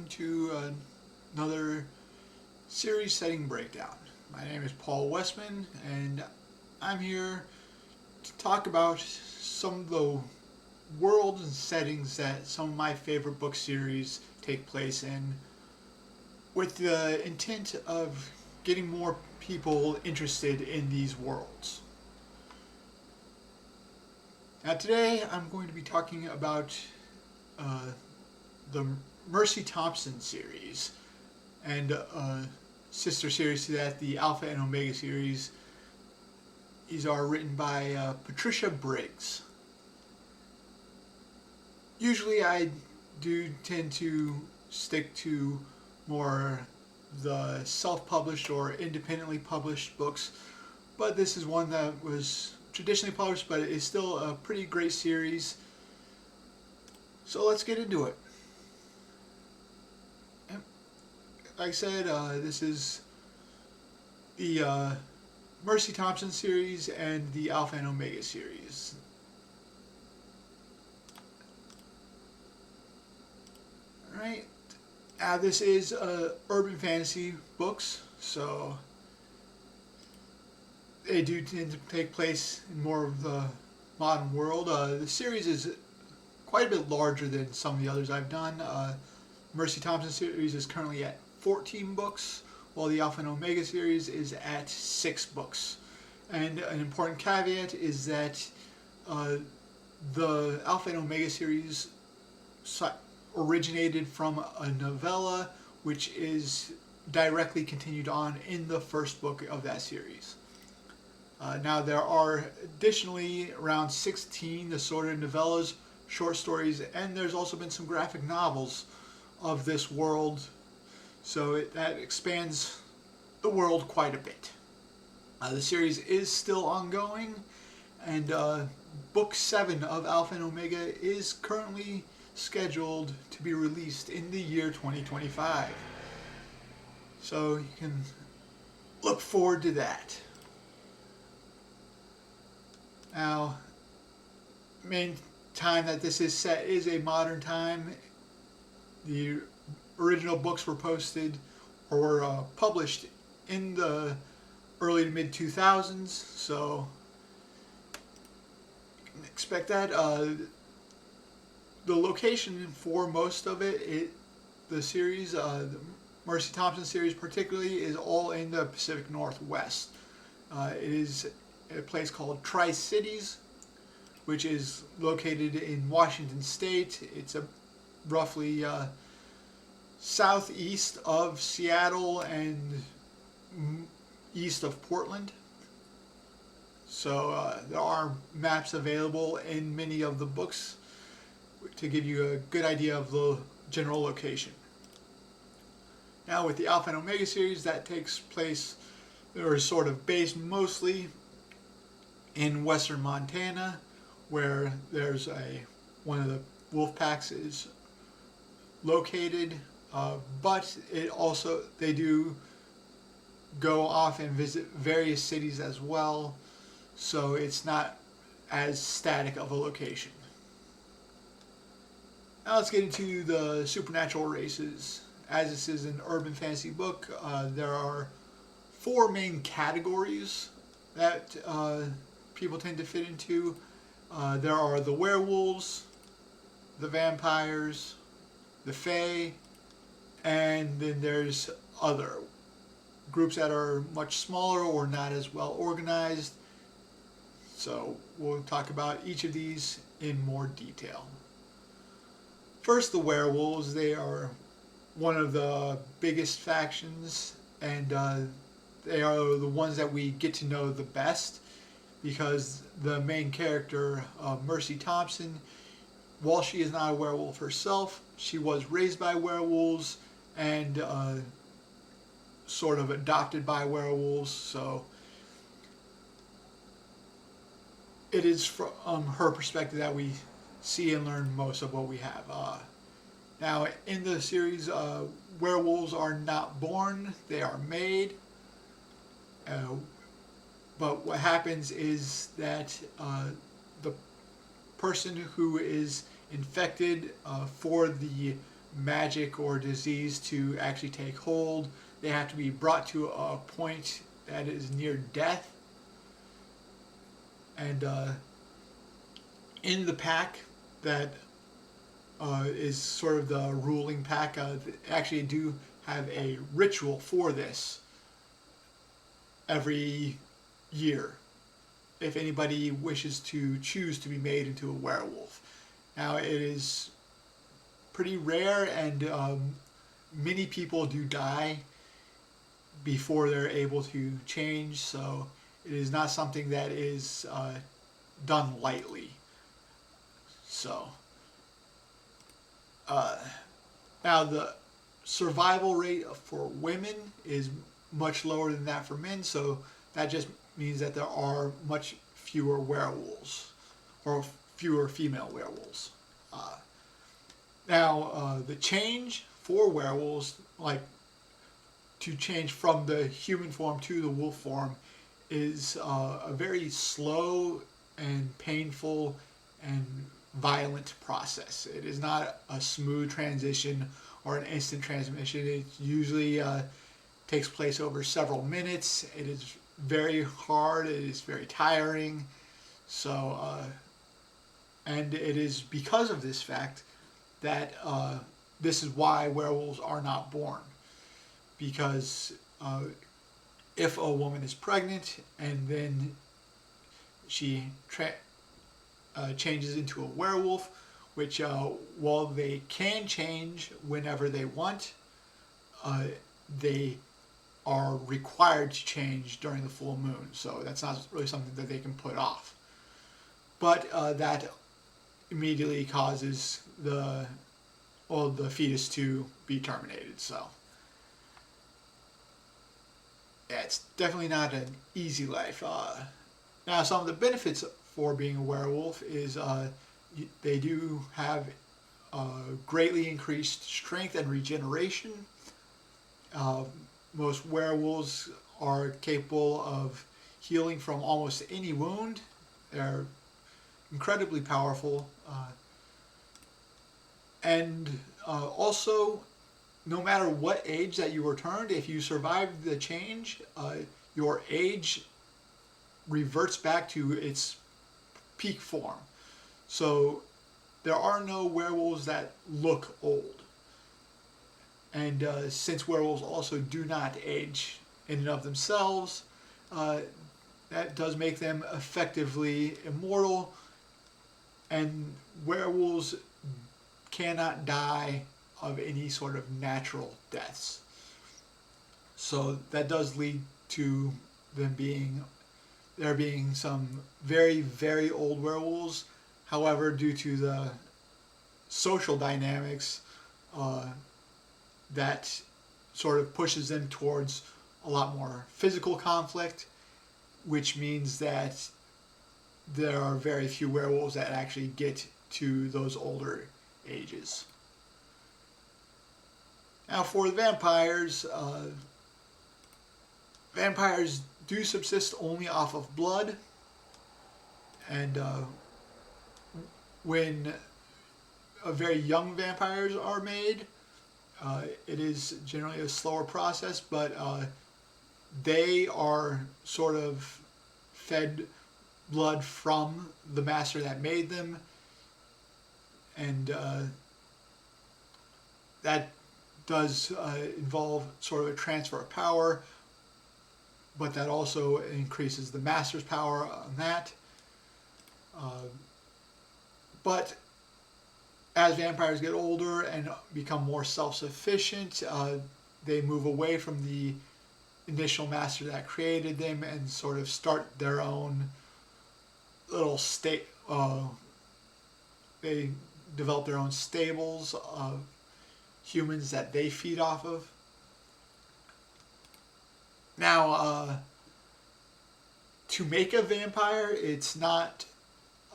welcome to another series setting breakdown. My name is Paul Westman, and I'm here to talk about some of the worlds and settings that some of my favorite book series take place in, with the intent of getting more people interested in these worlds. Now, today I'm going to be talking about the Mercy Thompson series and sister series to that, the Alpha and Omega series. These are written by Patricia Briggs. Usually I do tend to stick to more the self-published or independently published books, but this is one that was traditionally published, but it is still a pretty great series. So let's get into it. Like I said, this is the Mercy Thompson series and the Alpha and Omega series. Alright, this is urban fantasy books, so they do tend to take place in more of the modern world. The series is quite a bit larger than some of the others I've done. Mercy Thompson series is currently at 14 books, while the Alpha and Omega series is at 6 books. And an important caveat is that the Alpha and Omega series originated from a novella which is directly continued on in the first book of that series. Now there are additionally around 16 assorted novellas, short stories, and there's also been some graphic novels of this world, so that expands the world quite a bit. The series is still ongoing, and book 7 of Alpha and Omega is currently scheduled to be released in the year 2025. So you can look forward to that. Now, main time that this is set is a modern time. The original books were posted or were published in the early to mid 2000s, so you can expect that. The location for most of it, the series, the Mercy Thompson series particularly, is all in the Pacific Northwest. It is a place called Tri-Cities, which is located in Washington State. It's roughly southeast of Seattle and east of Portland. So there are maps available in many of the books to give you a good idea of the general location. Now with the Alpha and Omega series, that takes place, or is sort of based mostly in western Montana, where there's one of the wolf packs is located, but they do go off and visit various cities as well, so it's not as static of a location. Now let's get into the supernatural races. As this is an urban fantasy book, there are 4 main categories that people tend to fit into. There are the werewolves, the vampires, the fae, and then there's other groups that are much smaller or not as well organized. So we'll talk about each of these in more detail. First, the werewolves. They are one of the biggest factions, and they are the ones that we get to know the best, because the main character, Mercy Thompson, while she is not a werewolf herself, she was raised by werewolves and sort of adopted by werewolves, so it is from her perspective that we see and learn most of what we have. Now, in the series, werewolves are not born, they are made. But what happens is that the person who is infected for the magic or disease to actually take hold. They have to be brought to a point that is near death. And in the pack that is sort of the ruling pack, actually do have a ritual for this every year if anybody wishes to choose to be made into a werewolf. Now, it is pretty rare, and many people do die before they're able to change, so it is not something that is done lightly. So, now the survival rate for women is much lower than that for men, so that just means that there are much fewer werewolves, or fewer female werewolves. Now, the change for werewolves, like to change from the human form to the wolf form, is a very slow and painful and violent process. It is not a smooth transition or an instant transmission. It usually takes place over several minutes. It is very hard. It is very tiring. So, and it is because of this fact that this is why werewolves are not born. Because if a woman is pregnant and then she changes into a werewolf, which while they can change whenever they want, they are required to change during the full moon. So that's not really something that they can put off. But that immediately causes the fetus to be terminated. So yeah, it's definitely not an easy life. Now, some of the benefits for being a werewolf is they do have greatly increased strength and regeneration. Most werewolves are capable of healing from almost any wound. They're incredibly powerful. And also, no matter what age that you were turned, if you survive the change, your age reverts back to its peak form. So there are no werewolves that look old. And since werewolves also do not age in and of themselves, that does make them effectively immortal. And werewolves cannot die of any sort of natural deaths. So that does lead to there being some very, very old werewolves. However, due to the social dynamics, that sort of pushes them towards a lot more physical conflict, which means that there are very few werewolves that actually get to those older ages. Now, for the vampires, vampires do subsist only off of blood, and when very young vampires are made, it is generally a slower process, but they are sort of fed blood from the master that made them, and that does involve sort of a transfer of power, but that also increases the master's power on that. But as vampires get older and become more self-sufficient, they move away from the initial master that created them and sort of start their own little state. They develop their own stables of humans that they feed off of. Now, to make a vampire, it's not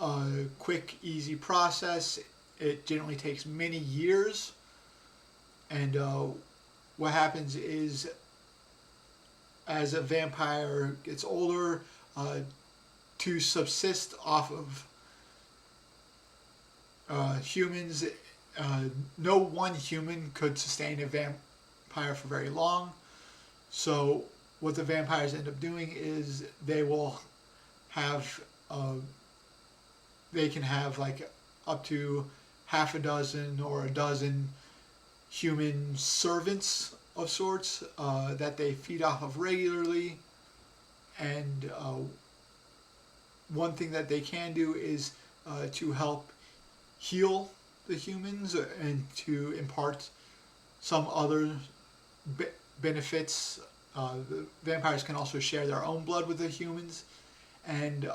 a quick, easy process. It generally takes many years. And what happens is, as a vampire gets older, to subsist off of humans, no one human could sustain a vampire for very long. So what the vampires end up doing is they will have they can have like up to half a dozen or a dozen human servants of sorts that they feed off of regularly. And one thing that they can do is to help heal the humans and to impart some other benefits. The vampires can also share their own blood with the humans, and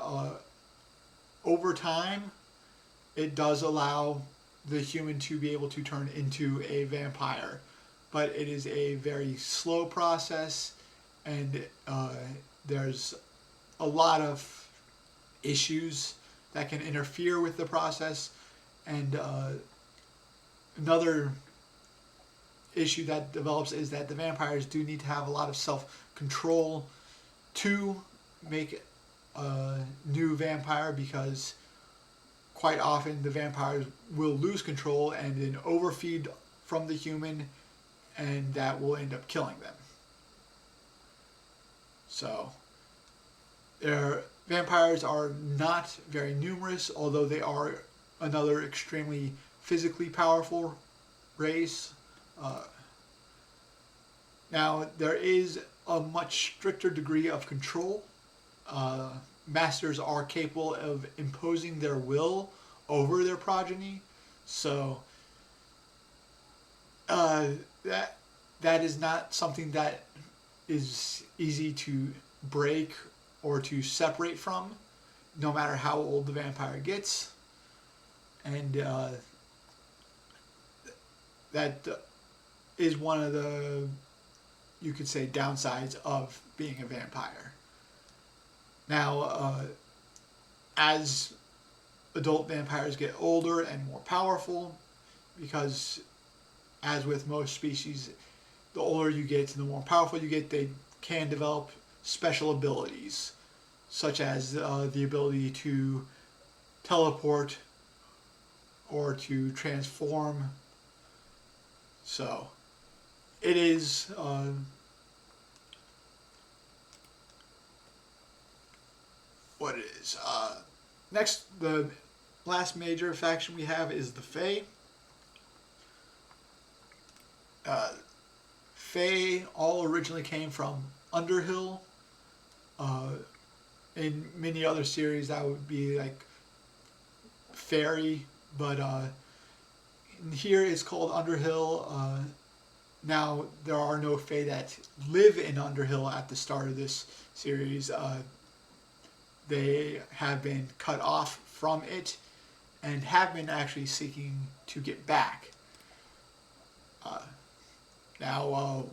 over time, it does allow the human to be able to turn into a vampire, but it is a very slow process, and there's a lot of issues that can interfere with the process. And another issue that develops is that the vampires do need to have a lot of self-control to make a new vampire, because quite often the vampires will lose control and then overfeed from the human, and that will end up killing them. So vampires are not very numerous, although they are another extremely physically powerful race. Now, there is a much stricter degree of control. Masters are capable of imposing their will over their progeny, so that is not something that is easy to break or to separate from, no matter how old the vampire gets. And that is one of the, you could say, downsides of being a vampire. Now, as adult vampires get older and more powerful, because as with most species, the older you get and the more powerful you get, they can develop special abilities, such as the ability to teleport or to transform. So it is what it is. Next, the last major faction we have is the Fae. Fae all originally came from Underhill. In many other series, that would be like Fairy, but here it's called Underhill. Now, there are no Fae that live in Underhill at the start of this series. They have been cut off from it and have been actually seeking to get back. Now,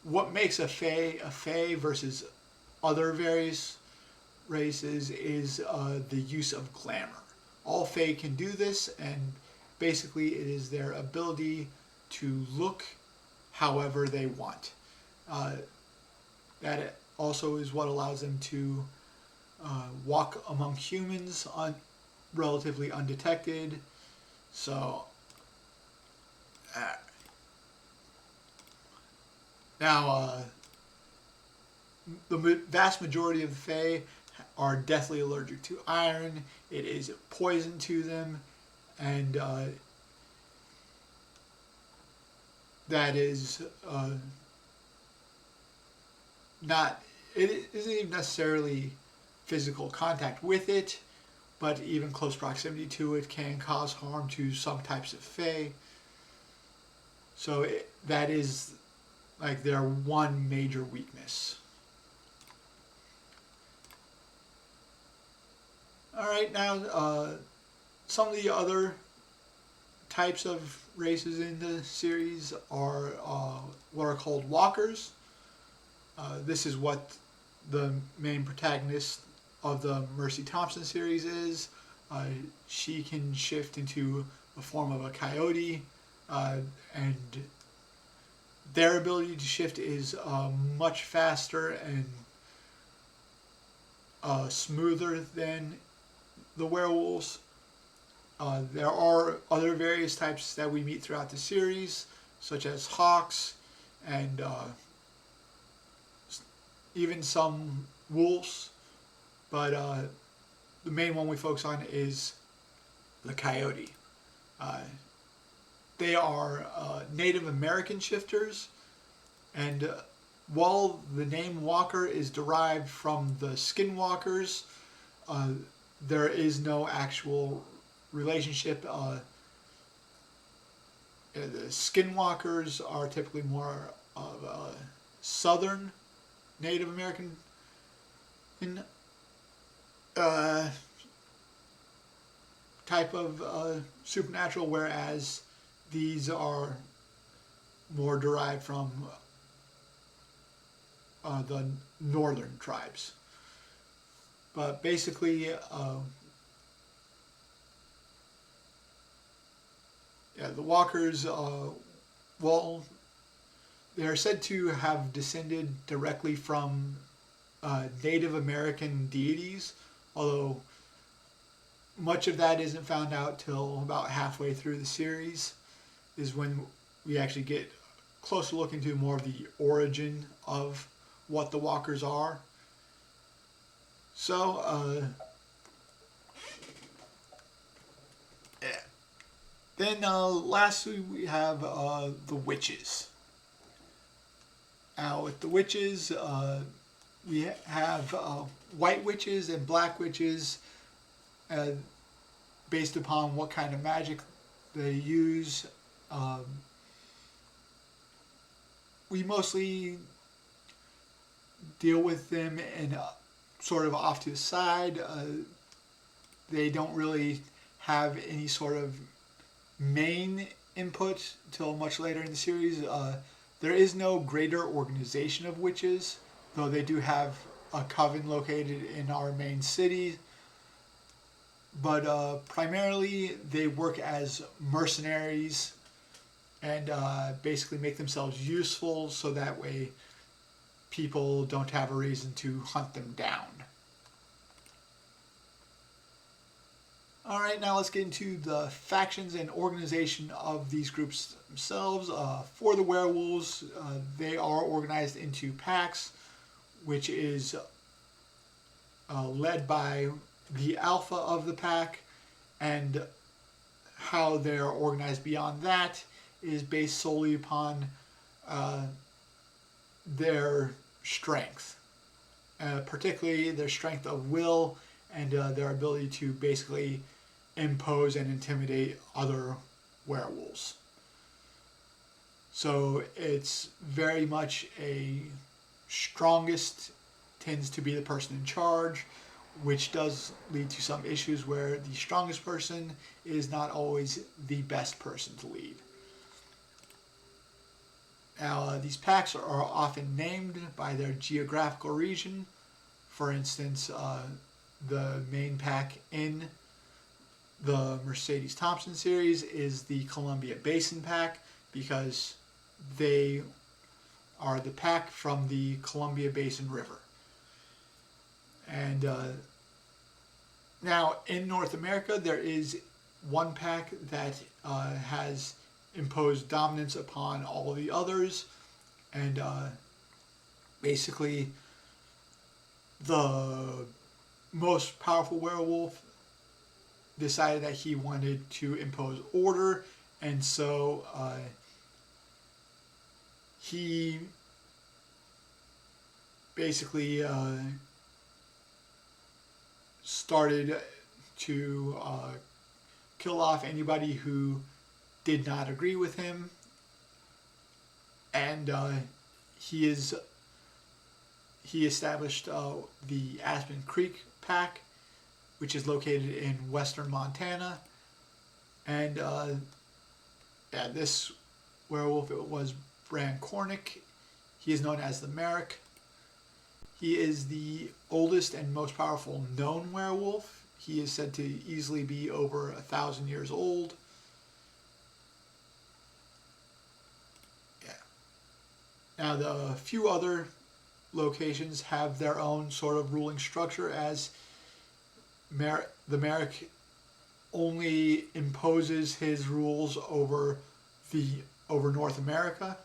what makes a Fae versus other various races is the use of glamour. All Fae can do this, and basically it is their ability to look however they want. That also is what allows them to walk among humans relatively undetected. So now the vast majority of the Fae are deathly allergic to iron. It is poison to them, and that is not, it isn't even necessarily physical contact with it, but even close proximity to it can cause harm to some types of Fae. So that is like their one major weakness. Alright, now some of the other types of races in the series are what are called walkers. This is what the main protagonist of the Mercy Thompson series is. She can shift into the form of a coyote, and their ability to shift is much faster and smoother than the werewolves. There are other various types that we meet throughout the series, such as hawks and even some wolves, but the main one we focus on is the coyote. Uh, they are Native American shifters, and while the name Walker is derived from the skinwalkers, there is no actual relationship. The skinwalkers are typically more of a southern Native American type of supernatural, whereas these are more derived from the northern tribes. But basically, the walkers, well, they are said to have descended directly from Native American deities, although much of that isn't found out till about halfway through the series, is when we actually get a closer look into more of the origin of what the walkers are. So, then lastly we have the witches. Now with the witches, we have white witches and black witches, based upon what kind of magic they use. We mostly deal with them in sort of off to the side. They don't really have any sort of main input until much later in the series. There is no greater organization of witches, though they do have a coven located in our main city. But primarily they work as mercenaries and basically make themselves useful so that way people don't have a reason to hunt them down. Alright, now let's get into the factions and organization of these groups themselves. For the werewolves, they are organized into packs, which is led by the alpha of the pack, and how they're organized beyond that is based solely upon their strength, particularly their strength of will and their ability to basically impose and intimidate other werewolves. So it's very much a strongest tends to be the person in charge, which does lead to some issues where the strongest person is not always the best person to lead. Now, these packs are often named by their geographical region. For instance, the main pack in the Mercedes Thompson series is the Columbia Basin pack, because they are the pack from the Columbia Basin River. And now in North America, there is one pack that has imposed dominance upon all the others, and basically the most powerful werewolf decided that he wanted to impose order, and so he basically started to kill off anybody who did not agree with him, and he established the Aspen Creek Pack, which is located in western Montana, and this werewolf, it was Bran Cornick. He is known as the Merrick. He is the oldest and most powerful known werewolf. He is said to easily be over 1,000 years old. Now, the few other locations have their own sort of ruling structure, as the Merrick only imposes his rules over North America.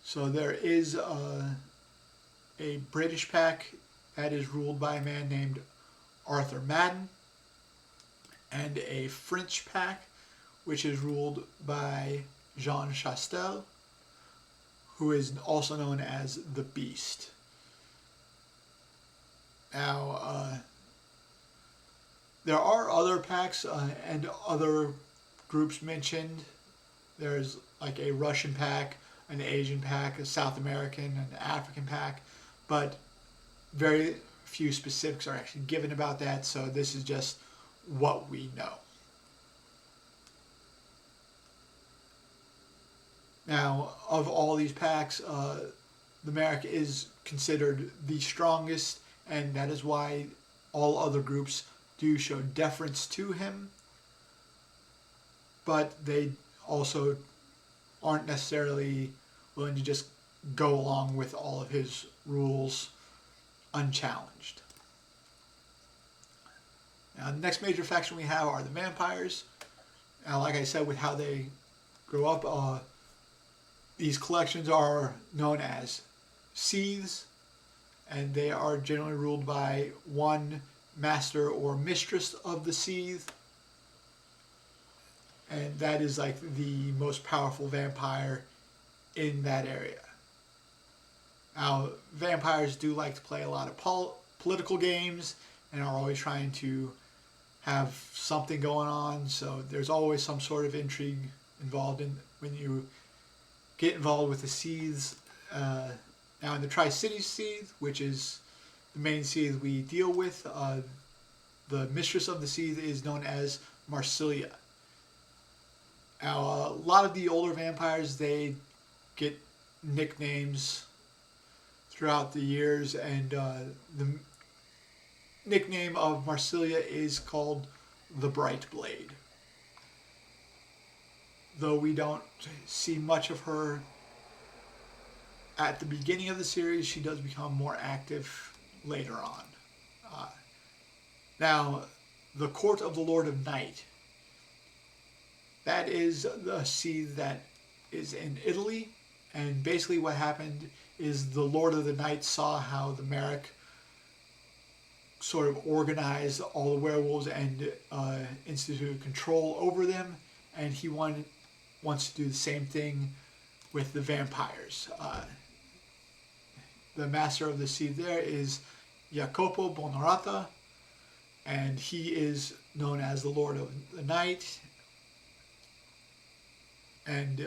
So there is a British pack that is ruled by a man named Arthur Madden, and a French pack which is ruled by Jean Chastel, who is also known as the Beast. Now, there are other packs and other groups mentioned. There's like a Russian pack, an Asian pack, a South American, an African pack, but very few specifics are actually given about that, so this is just what we know. Now, of all these packs, the Merrick is considered the strongest, and that is why all other groups do show deference to him, but they also aren't necessarily willing to just go along with all of his rules unchallenged. Now, the next major faction we have are the vampires. Now, like I said, with how they grow up, these collections are known as seeths, and they are generally ruled by one master or mistress of the seeth, and that is like the most powerful vampire in that area. Now, vampires do like to play a lot of political games and are always trying to have something going on, so there's always some sort of intrigue involved in when you get involved with the seeths. Now, in the Tri-Cities seeth, which is the main seeth we deal with, the mistress of the seeth is known as Marsilia. Now, a lot of the older vampires, they get nicknames throughout the years, and the nickname of Marsilia is called the Bright Blade. Though we don't see much of her at the beginning of the series, she does become more active later on. Now, the Court of the Lord of Night. That is the seeth that is in Italy, and basically what happened is the Lord of the Night saw how the Merrick sort of organized all the werewolves and instituted control over them, and he wants to do the same thing with the vampires. The master of the seeth there is Jacopo Bonarata, and he is known as the Lord of the Night. And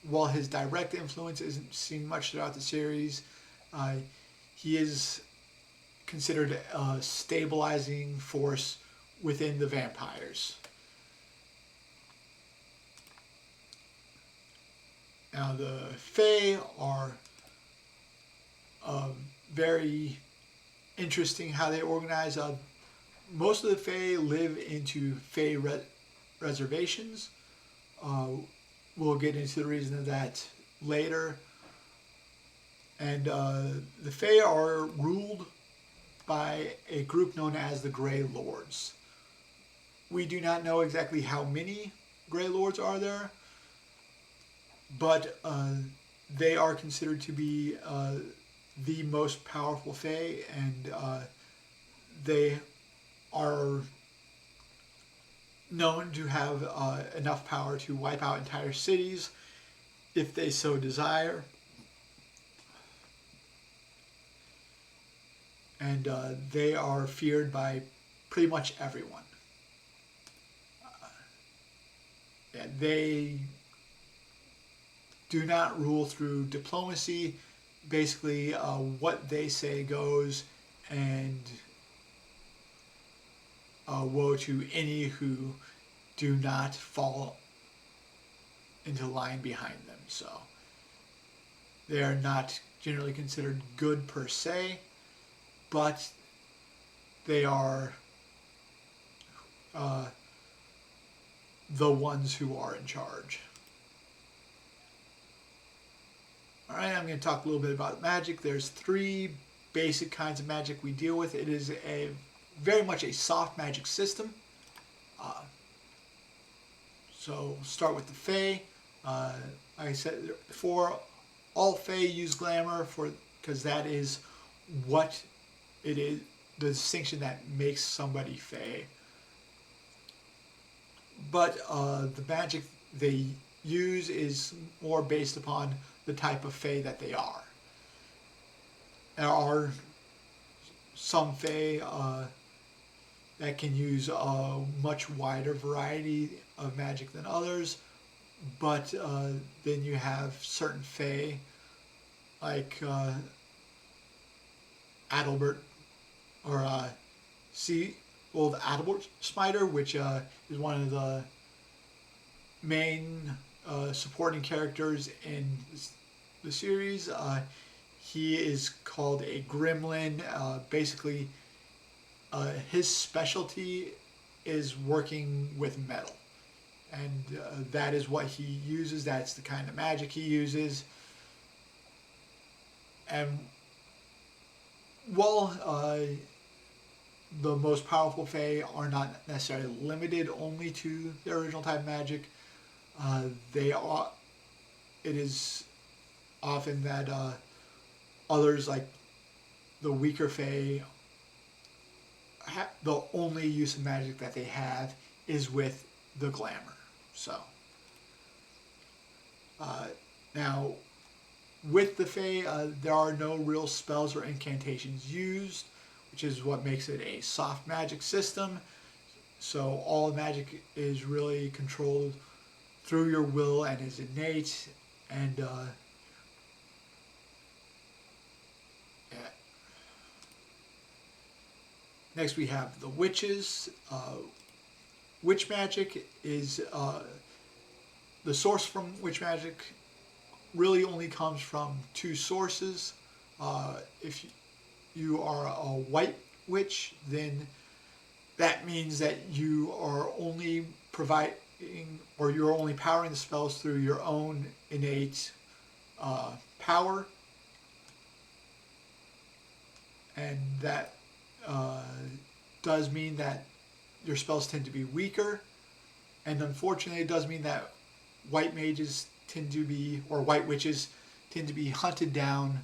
while his direct influence isn't seen much throughout the series, he is considered a stabilizing force within the vampires. Now, the Fae are very interesting how they organize. Most of the Fae live into Fae reservations. We'll get into the reason of that later. And the Fae are ruled by a group known as the Grey Lords. We do not know exactly how many Grey Lords are there, but they are considered to be the most powerful Fae, and they are known to have enough power to wipe out entire cities if they so desire. And they are feared by pretty much everyone. They do not rule through diplomacy. Basically, what they say goes, and woe to any who do not fall into line behind them. So they are not generally considered good per se, but they are the ones who are in charge. Alright, I'm going to talk a little bit about magic. There's three basic kinds of magic we deal with. It is very much a soft magic system. So start with the Fae. Like I said before, all Fae use glamour because that is what it is, the distinction that makes somebody Fae. But the magic they use is more based upon the type of Fae that they are. There are some Fae that can use a much wider variety of magic than others, but then you have certain Fae like Adalbert or the Adalbert Spider, which is one of the main supporting characters in the series. He is called a gremlin. Basically, his specialty is working with metal. And that is what he uses. That's the kind of magic he uses. And while the most powerful Fae are not necessarily limited only to their original type of magic, it is often that others, like the weaker Fae, the only use of magic that they have is with the glamour. So, now, with the Fae, there are no real spells or incantations used, which is what makes it a soft magic system. So all magic is really controlled through your will and is innate. And yeah. Next we have the witches. Witch magic is the source from witch magic really only comes from two sources. If you are a white witch, then that means that you are only providing, or you're only powering the spells through your own innate power, and that does mean that your spells tend to be weaker, and unfortunately it does mean that white mages tend to be, or white witches tend to be hunted down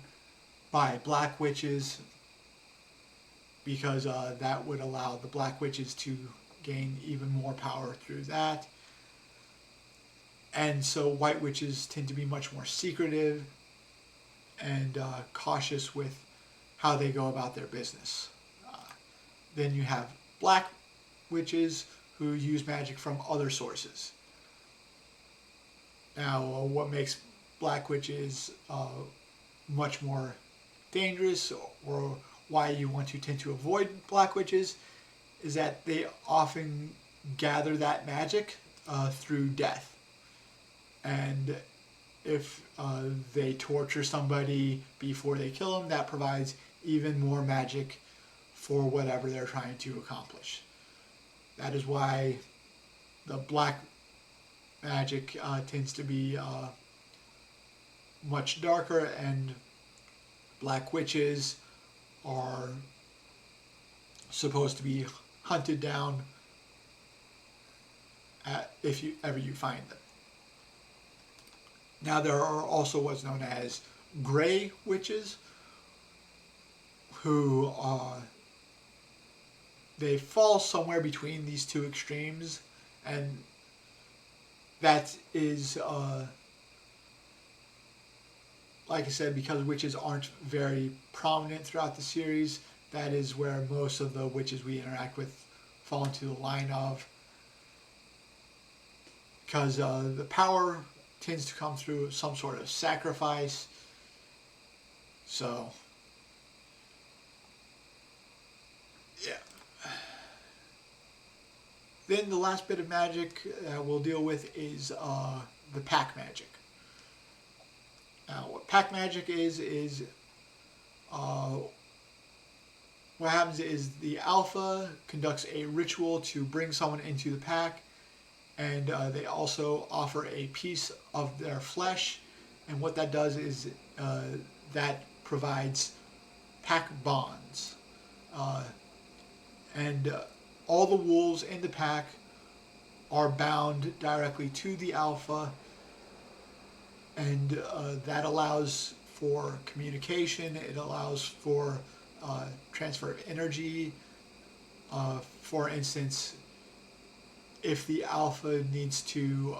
by black witches, because that would allow the black witches to gain even more power through that. And so white witches tend to be much more secretive and cautious with how they go about their business. Then you have black witches who use magic from other sources. Now, what makes black witches much more dangerous, or why you want to tend to avoid black witches, is that they often gather that magic through death. And if they torture somebody before they kill them, that provides even more magic for whatever they're trying to accomplish. That is why the black magic tends to be much darker, and black witches are supposed to be hunted down if you find them. Now there are also what's known as gray witches, who they fall somewhere between these two extremes, and that is like I said, because witches aren't very prominent throughout the series, that is where most of the witches we interact with fall into the line of, because the power tends to come through some sort of sacrifice. So yeah. Then the last bit of magic we'll deal with is the pack magic. Now, what pack magic is what happens is the alpha conducts a ritual to bring someone into the pack, and they also offer a piece of their flesh, and what that does is that provides pack bonds. And all the wolves in the pack are bound directly to the alpha, and that allows for communication. It allows for transfer of energy. For instance, if the alpha needs to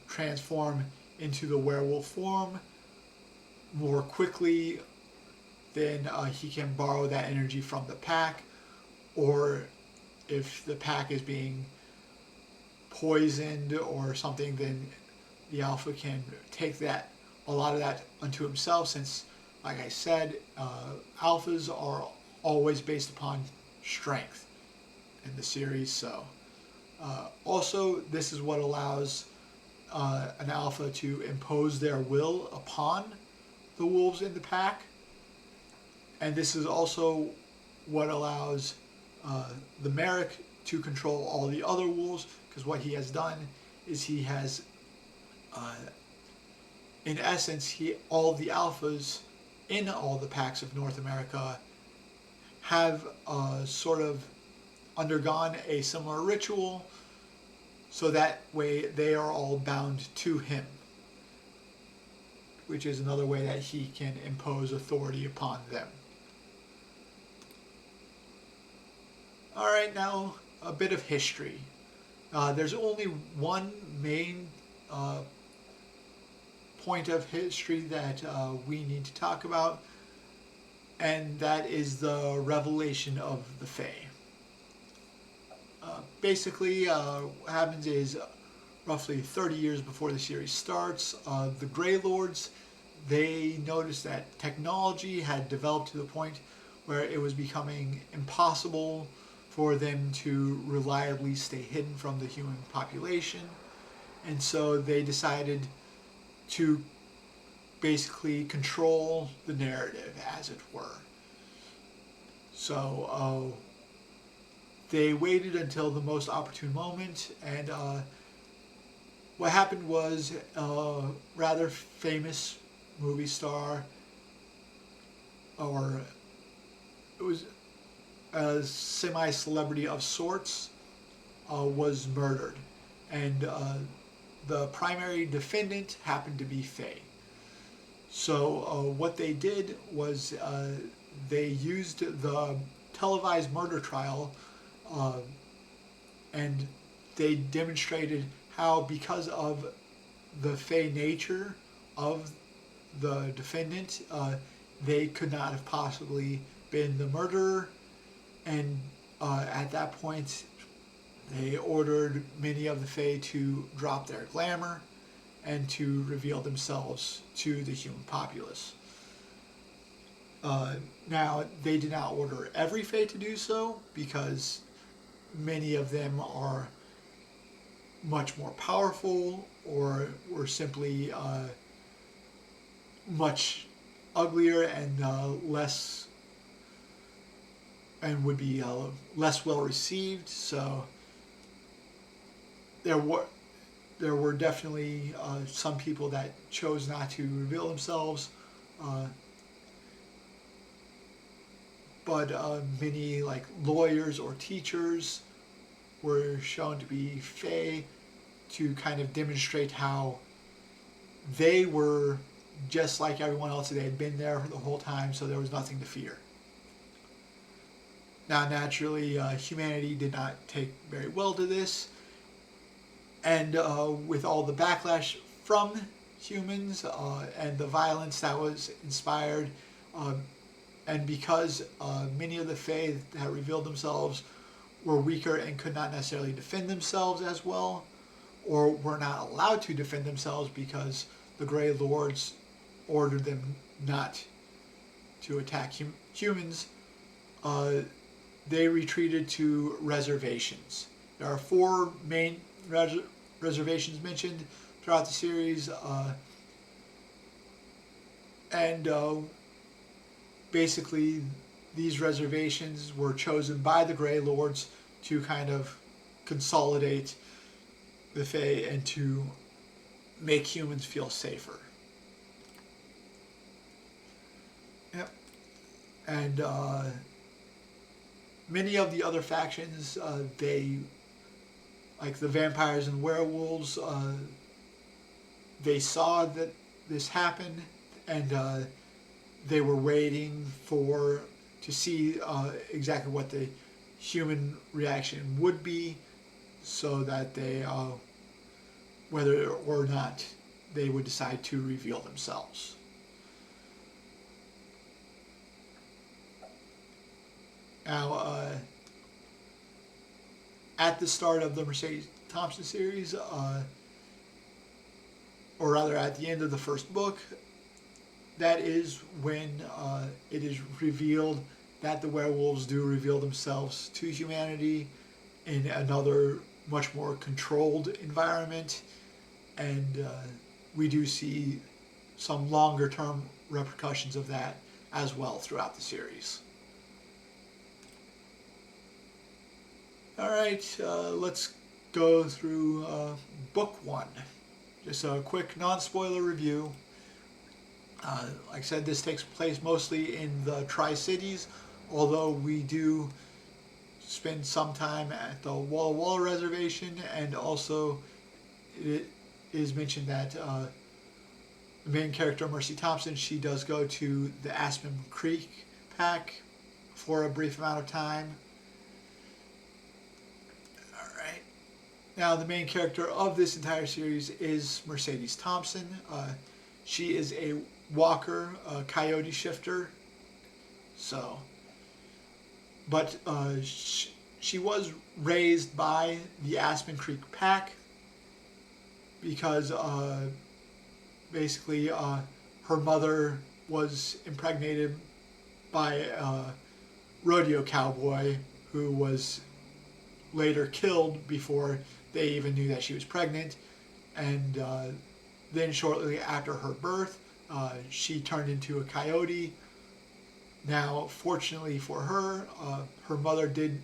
transform into the werewolf form more quickly, then he can borrow that energy from the pack, or if the pack is being poisoned or something, then the alpha can take a lot of that unto himself, since, like I said, alphas are always based upon strength in the series. So also, this is what allows an alpha to impose their will upon the wolves in the pack, and this is also what allows the Merrick to control all the other wolves, because what he has done is he has, in essence, all the alphas in all the packs of North America have sort of undergone a similar ritual, so that way they are all bound to him, which is another way that he can impose authority upon them. Alright, now a bit of history. There's only one main point of history that we need to talk about, and that is the revelation of the Fae. Basically, what happens is, roughly 30 years before the series starts, the Grey Lords, they noticed that technology had developed to the point where it was becoming impossible for them to reliably stay hidden from the human population. And so they decided to basically control the narrative, as it were. So they waited until the most opportune moment, and what happened was a rather famous movie star, or it was a semi-celebrity of sorts, was murdered, and the primary defendant happened to be Faye. So what they did was they used the televised murder trial, and they demonstrated how, because of the Fae nature of the defendant, they could not have possibly been the murderer. And at that point, they ordered many of the Fae to drop their glamour and to reveal themselves to the human populace. Now, they did not order every Fae to do so, because many of them are much more powerful, or were simply much uglier and less, and would be less well received. So there were definitely some people that chose not to reveal themselves, but many, like lawyers or teachers, were shown to be Fae, to kind of demonstrate how they were just like everyone else. They had been there the whole time, so there was nothing to fear. Now, naturally, humanity did not take very well to this, and with all the backlash from humans and the violence that was inspired, and because many of the Fae that revealed themselves were weaker and could not necessarily defend themselves as well, or were not allowed to defend themselves because the Grey Lords ordered them not to attack humans, they retreated to reservations. There are 4 main reservations mentioned throughout the series, and basically these reservations were chosen by the Grey Lords to kind of consolidate the Fae and to make humans feel safer. Yep. And many of the other factions, they like the vampires and werewolves, they saw that this happened, and they were waiting to see exactly what the human reaction would be, so that they whether or not they would decide to reveal themselves. Now, at the start of the Mercedes Thompson series, or rather at the end of the first book, that is when it is revealed that the werewolves do reveal themselves to humanity in another much more controlled environment, and we do see some longer term repercussions of that as well throughout the series. Alright, let's go through book 1. Just a quick non-spoiler review. Like I said, this takes place mostly in the Tri-Cities, although we do spend some time at the Walla Walla Reservation, and also it is mentioned that the main character, Mercy Thompson, she does go to the Aspen Creek Pack for a brief amount of time. Alright. Now, the main character of this entire series is Mercedes Thompson. She is a walker, a coyote shifter. So, but she was raised by the Aspen Creek Pack because basically her mother was impregnated by a rodeo cowboy who was later killed before they even knew that she was pregnant, and then shortly after her birth, she turned into a coyote. Now, fortunately for her, her mother did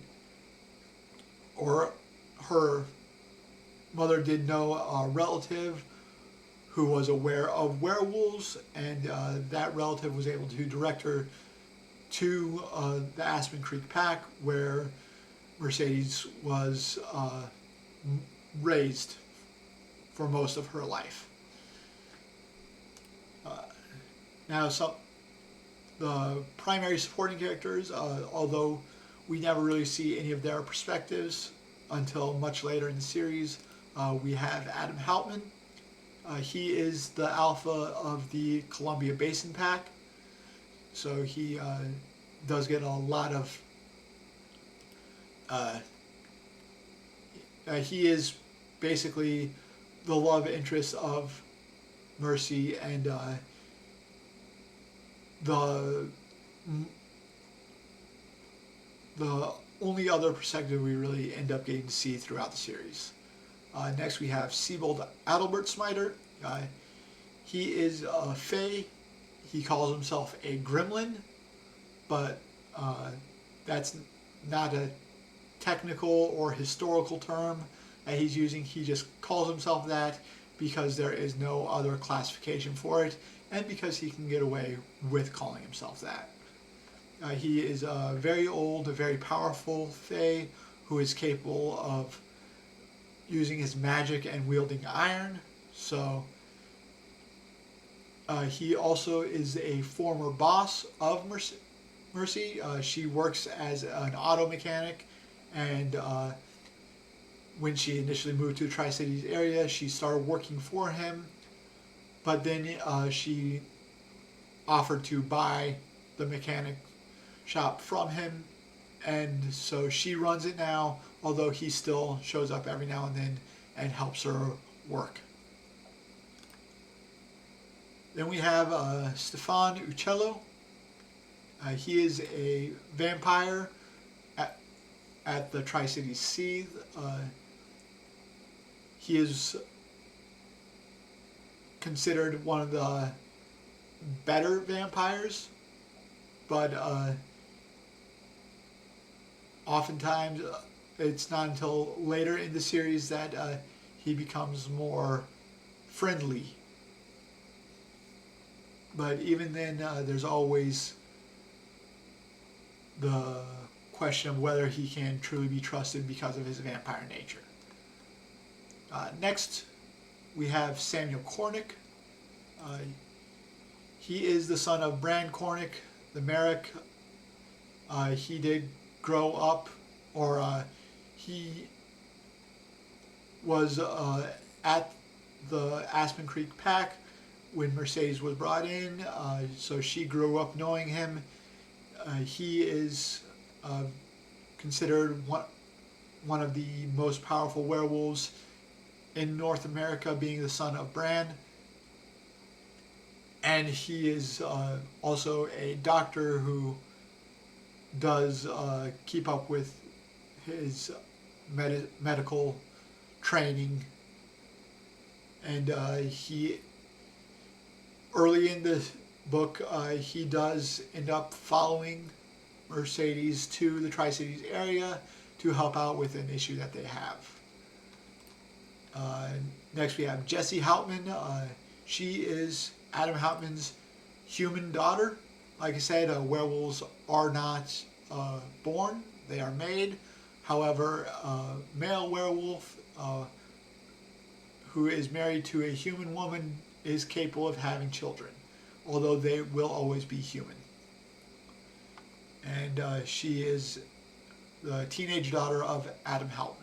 know a relative who was aware of werewolves, and that relative was able to direct her to the Aspen Creek Pack, where Mercedes was raised for most of her life. Now, the primary supporting characters, although we never really see any of their perspectives until much later in the series, we have Adam Hauptman. He is the alpha of the Columbia Basin Pack, so he does get a lot of... he is basically the love interest of Mercy, and the only other perspective we really end up getting to see throughout the series. Next we have Siebold Adalbert Smiter. He is a Fae. He calls himself a gremlin, but that's not a technical or historical term that he's using. He just calls himself that because there is no other classification for it, and because he can get away with calling himself that. He is a very old, a very powerful Fae who is capable of using his magic and wielding iron. So he also is a former boss of Mercy. She works as an auto mechanic, and when she initially moved to the Tri-Cities area, she started working for him, but then she offered to buy the mechanic shop from him, and so she runs it now, although he still shows up every now and then and helps her work. Then we have Stefan Uccello. He is a vampire at the Tri-Cities Sea. He is considered one of the better vampires, but oftentimes it's not until later in the series that he becomes more friendly. But even then, there's always the question of whether he can truly be trusted because of his vampire nature. Next, we have Samuel Cornick. Uh, he is the son of Bran Cornick, the Merrick. He did grow up, or he was at the Aspen Creek Pack when Mercedes was brought in, so she grew up knowing him. He is considered one of the most powerful werewolves in North America, being the son of Bran. And he is also a doctor who does keep up with his medical training. And he, early in the book, he does end up following Mercedes to the Tri-Cities area to help out with an issue that they have. Next we have Jessie Houtman. She is Adam Houtman's human daughter. Like I said, werewolves are not born, they are made. However, a male werewolf who is married to a human woman is capable of having children, although they will always be human. And she is the teenage daughter of Adam Houtman.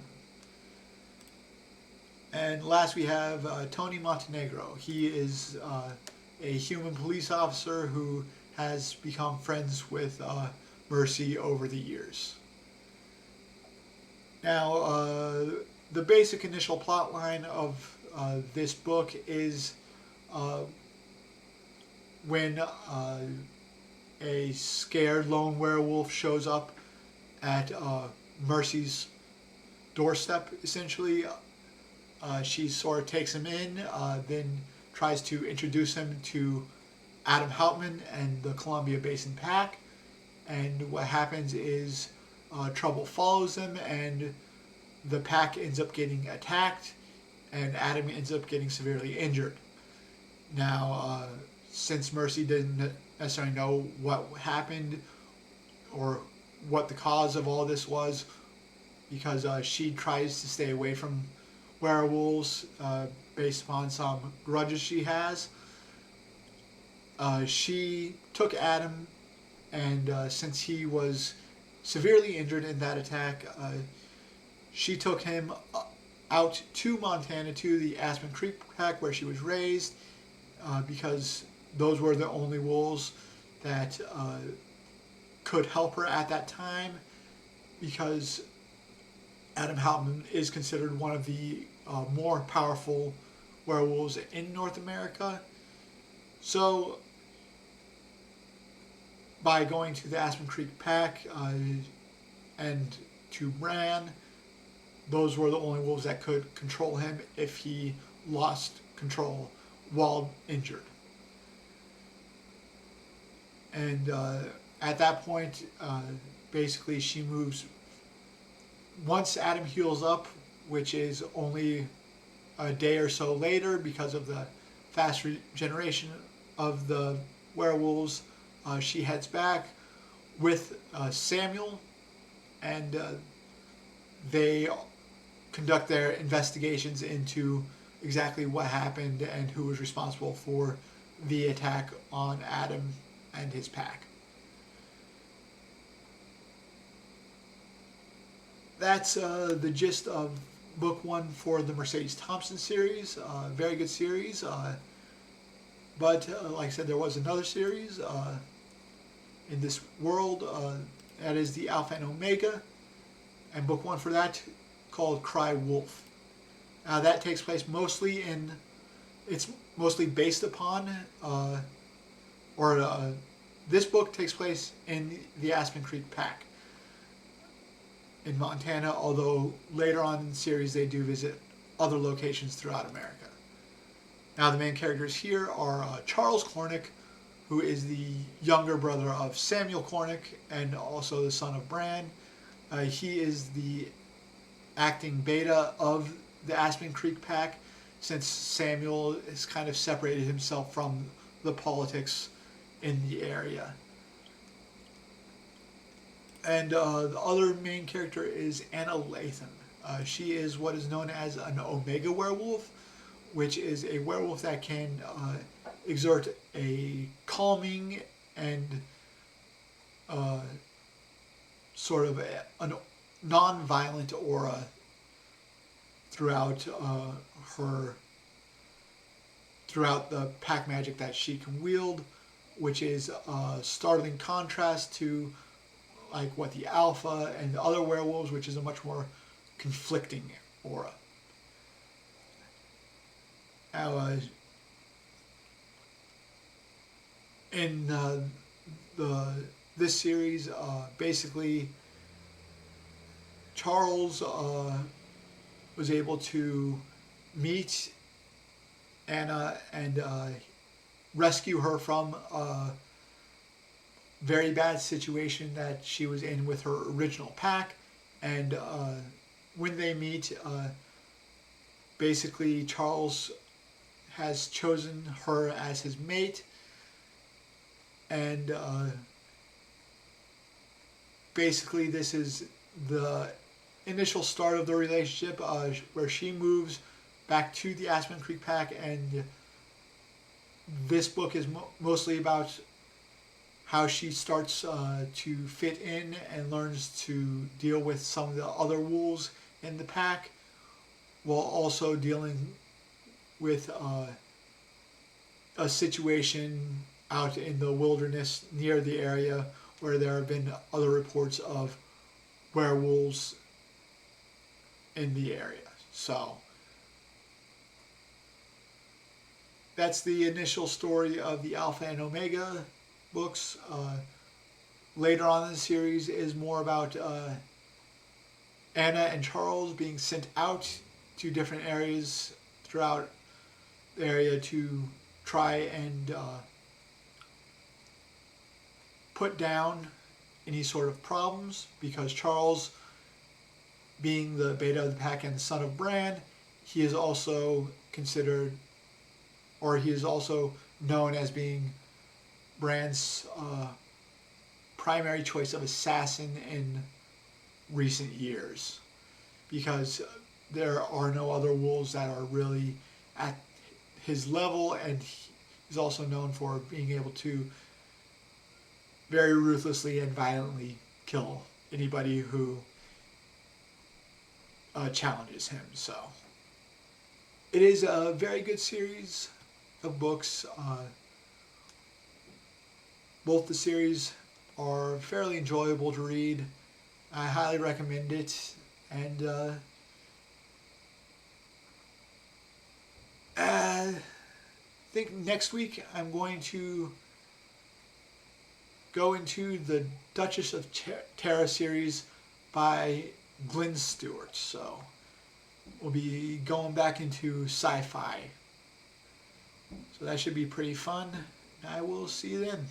And last we have Tony Montenegro. He is a human police officer who has become friends with Mercy over the years. Now, the basic initial plot line of this book is when a scared lone werewolf shows up at Mercy's doorstep, essentially. She sort of takes him in, then tries to introduce him to Adam Houtman and the Columbia Basin Pack. And what happens is trouble follows them, and the pack ends up getting attacked, and Adam ends up getting severely injured. Now, since Mercy didn't necessarily know what happened or what the cause of all this was, because she tries to stay away from werewolves based upon some grudges she has, she took Adam, and since he was severely injured in that attack, she took him out to Montana, to the Aspen Creek Pack where she was raised, because those were the only wolves that could help her at that time, because Adam Houtman is considered one of the more powerful werewolves in North America. So, by going to the Aspen Creek Pack and to Bran, those were the only wolves that could control him if he lost control while injured. And at that point, basically she moves. Once Adam heals up, which is only a day or so later because of the fast regeneration of the werewolves, she heads back with Samuel, and they conduct their investigations into exactly what happened and who was responsible for the attack on Adam and his pack. That's the gist of book one for the Mercedes Thompson series. Very good series. But like I said, there was another series in this world. That is the Alpha and Omega. And book one for that called Cry Wolf. That takes place mostly in... It's mostly based upon... this book takes place in the Aspen Creek Pack in Montana, although later on in the series they do visit other locations throughout America. Now the main characters here are Charles Cornick, who is the younger brother of Samuel Cornick and also the son of Bran. He is the acting beta of the Aspen Creek Pack, since Samuel has kind of separated himself from the politics in the area. And the other main character is Anna Latham. She is what is known as an Omega werewolf, which is a werewolf that can exert a calming and sort of a non-violent aura throughout her throughout the pack magic that she can wield, which is a startling contrast to like what the alpha and the other werewolves, which is a much more conflicting aura. Now, in this series, basically Charles was able to meet Anna and rescue her from a very bad situation that she was in with her original pack. And when they meet, basically Charles has chosen her as his mate, and basically this is the initial start of the relationship, where she moves back to the Aspen Creek Pack, and this book is mostly about how she starts to fit in and learns to deal with some of the other wolves in the pack, while also dealing with a situation out in the wilderness near the area where there have been other reports of werewolves in the area. So that's the initial story of the Alpha and Omega books. Later on in the series is more about Anna and Charles being sent out to different areas throughout the area to try and put down any sort of problems, because Charles, being the beta of the pack and the son of Bran, he is also considered, or he is also known as being Bran's primary choice of assassin in recent years, because there are no other wolves that are really at his level, and he's also known for being able to very ruthlessly and violently kill anybody who challenges him. So it is a very good series of books. Both the series are fairly enjoyable to read. I highly recommend it, and I think next week I'm going to go into the Duchess of Terra series by Glenn Stewart. So we'll be going back into sci-fi. So that should be pretty fun. I will see you then.